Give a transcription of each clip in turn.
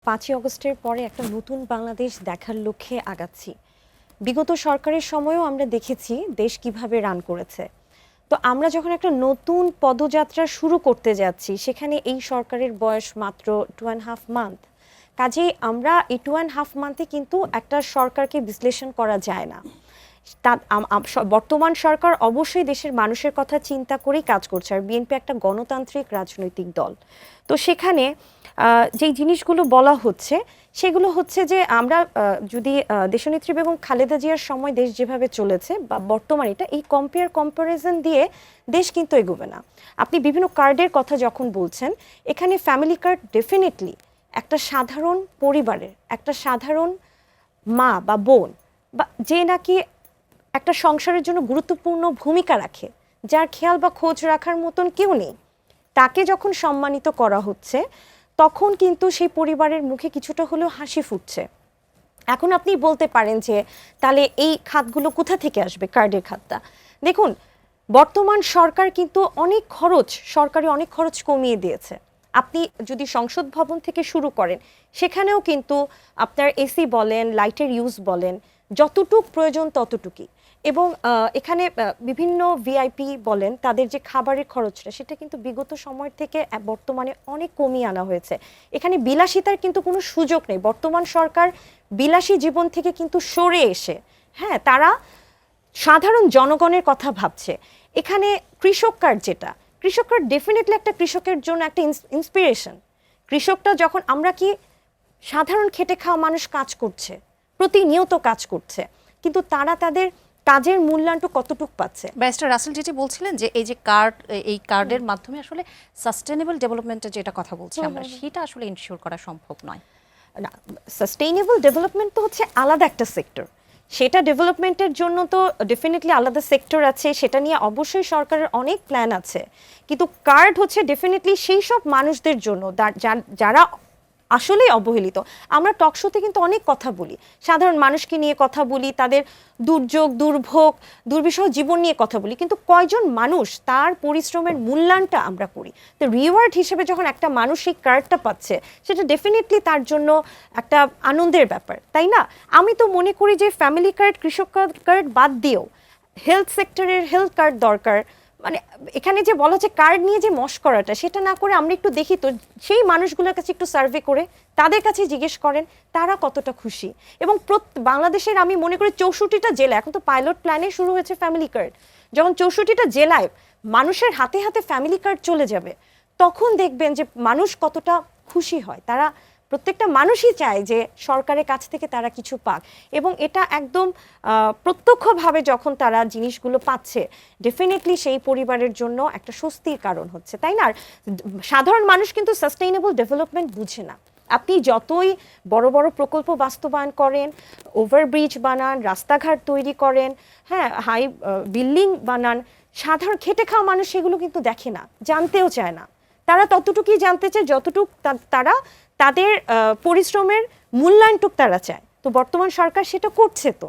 5ই আগস্টের পরে একটা নতুন বাংলাদেশ দেখার লক্ষ্যে আগাচ্ছি। বিগত সরকারের সময়ও আমরা দেখেছি দেশ কিভাবে রান করেছে। তো আমরা যখন একটা নতুন পদযাত্রা শুরু করতে যাচ্ছি, সেখানে এই সরকারের বয়স মাত্র 2.5 মান্থ। কাজেই আমরা এই 2.5 মান্থে কিন্তু একটা সরকারকে বিশ্লেষণ করা যায় না। বর্তমান সরকার অবশ্যই দেশের মানুষের কথা চিন্তা করেই কাজ করছে, আর বিএনপি একটা গণতান্ত্রিক রাজনৈতিক দল। তো সেখানে যেই জিনিসগুলো বলা হচ্ছে সেগুলো হচ্ছে যে আমরা যদি দেশনেত্রী বেগম খালেদা জিয়ার সময় দেশ যেভাবে চলেছে বা বর্তমানে এটা এই কম্পারিজন দিয়ে দেশ কিন্তু এগোবে না। আপনি বিভিন্ন কার্ডের কথা যখন বলছেন, এখানে ফ্যামিলি কার্ড ডেফিনেটলি একটা সাধারণ পরিবারের একটা সাধারণ মা বা বোন বা যে নাকি একটা সংসারের জন্য গুরুত্বপূর্ণ ভূমিকা রাখে, যার খেয়াল বা খোঁজ রাখার মতন কেউ নেই, তাকে যখন সম্মানিত করা হচ্ছে তখন কিন্তু সেই পরিবারের মুখে কিছুটা হলেও হাসি ফুটছে। এখন আপনি বলতে পারেন যে তাহলে এই খাতগুলো কোথা থেকে আসবে, কার্ডের খাতটা? দেখুন, বর্তমান সরকার কিন্তু সরকারি অনেক খরচ কমিয়ে দিয়েছে। আপনি যদি সংসদ ভবন থেকে শুরু করেন, সেখানেও কিন্তু আপনার এসি বলেন, লাইটের ইউজ বলেন, যতটুক প্রয়োজন ততটুকুই। এবং এখানে বিভিন্ন ভিআইপি বলেন, তাদের যে খাবারের খরচটা সেটা কিন্তু বিগত সময় থেকে বর্তমানে অনেক কমিয়ে আনা হয়েছে। এখানে বিলাসিতার কিন্তু কোনো সুযোগ নেই। বর্তমান সরকার বিলাসী জীবন থেকে কিন্তু সরে এসে তারা সাধারণ জনগণের কথা ভাবছে। এখানে কৃষক কার্ড ডেফিনেটলি একটা কৃষকের জন্য একটা ইন্সপিরেশন। কৃষকটা যখন আমরা কি সাধারণ খেটে খাওয়া মানুষ কাজ করছে, প্রতিনিয়ত কাজ করছে, কিন্তু তারা তাদের কাজের মূল্যায়নটা কতটুকু পাচ্ছে? ব্যারিস্টার রাসেল যেটি বলছিলেন যে এই যে এই কার্ডের মাধ্যমে আসলে সাস্টেনেবল ডেভেলপমেন্টের যেটা কথা বলছি আমরা, সেটা আসলে ইনশিওর করা সম্ভব নয়। না, সাস্টেইনেবল ডেভেলপমেন্ট তো হচ্ছে আলাদা একটা সেক্টর। সেটা ডেভেলপমেন্টের জন্য তো ডেফিনেটলি আলাদা সেক্টর আছে, সেটা নিয়ে অবশ্যই সরকারের অনেক প্ল্যান আছে। কিন্তু কার্ড হচ্ছে ডেফিনেটলি সেই সব মানুষদের জন্য যারা আসলেই অবহেলিত। আমরা টকশোতে কিন্তু অনেক কথা বলি, সাধারণ মানুষকে নিয়ে কথা বলি, তাদের দুর্যোগ, দুর্ভোগ, দুর্বিষহ জীবন নিয়ে কথা বলি, কিন্তু কয়জন মানুষ তার পরিশ্রমের মূল্যায়নটা আমরা করি? তো রিওয়ার্ড হিসেবে যখন একটা মানুষ সেই কার্ডটা পাচ্ছে, সেটা ডেফিনেটলি তার জন্য একটা আনন্দের ব্যাপার, তাই না? আমি তো মনে করি যে ফ্যামিলি কার্ড, কৃষক কার্ড বাদ দিয়েও হেলথ সেক্টরের হেলথ কার্ড দরকার। মানে এখানে যে বলা হচ্ছে কার্ড নিয়ে যে মস্করাটা, সেটা না করে আমরা একটু দেখি তো সেই মানুষগুলোর কাছে একটু সার্ভে করে তাদের কাছে জিজ্ঞেস করেন তারা কতটা খুশি। এবং বাংলাদেশের আমি মনে করি 64টা জেলা, এখন তো পাইলট প্ল্যানে শুরু হয়েছে ফ্যামিলি কার্ড, যখন 64টা জেলায় মানুষের হাতে হাতে ফ্যামিলি কার্ড চলে যাবে, তখন দেখবেন যে মানুষ কতটা খুশি হয়। তারা প্রত্যেকটা মানুষই চায় যে সরকারের কাছ থেকে তারা কিছু পাক, এবং এটা একদম প্রত্যক্ষভাবে যখন তারা জিনিসগুলো পাচ্ছে, ডেফিনেটলি সেই পরিবারের জন্য একটা স্বস্তির কারণ হচ্ছে, তাই না? আর সাধারণ মানুষ কিন্তু সাস্টেইনেবল ডেভেলপমেন্ট বুঝে না। আপনি যতই বড় বড় প্রকল্প বাস্তবায়ন করেন, ওভারব্রিজ বানান, রাস্তাঘাট তৈরি করেন, হাই বিল্ডিং বানান, সাধারণ খেটে খাওয়া মানুষ সেগুলো কিন্তু দেখে না, জানতেও চায় না। তারা ততটুকুই জানতে চায় যতটুকু তারা তাদের পরিশ্রমের মূল্যায়নটুক তারা চায়। তো বর্তমান সরকার সেটা করছে, তো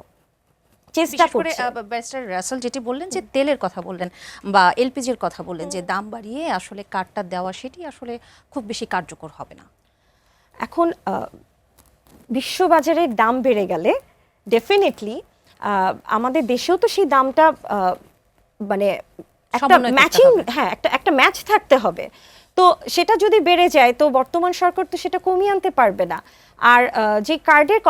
চেষ্টা করছে। ব্যারিস্টার রাসেল যেটি বললেন যে তেলের কথা বললেন বা এলপিজির কথা বললেন, যে দাম বাড়িয়ে আসলে কার্ডটা দেওয়া সেটি আসলে খুব বেশি কার্যকর হবে না। এখন বিশ্ববাজারের দাম বেড়ে গেলে ডেফিনেটলি আমাদের দেশেও তো সেই দামটা মানে একটা ম্যাচিং, একটা ম্যাচ থাকতে হবে। তো সেটা যদি বেড়ে যায়, তো বর্তমান সরকার তো সেটা কমিয়ে আনতে পারবে না। আর যে কার্ডের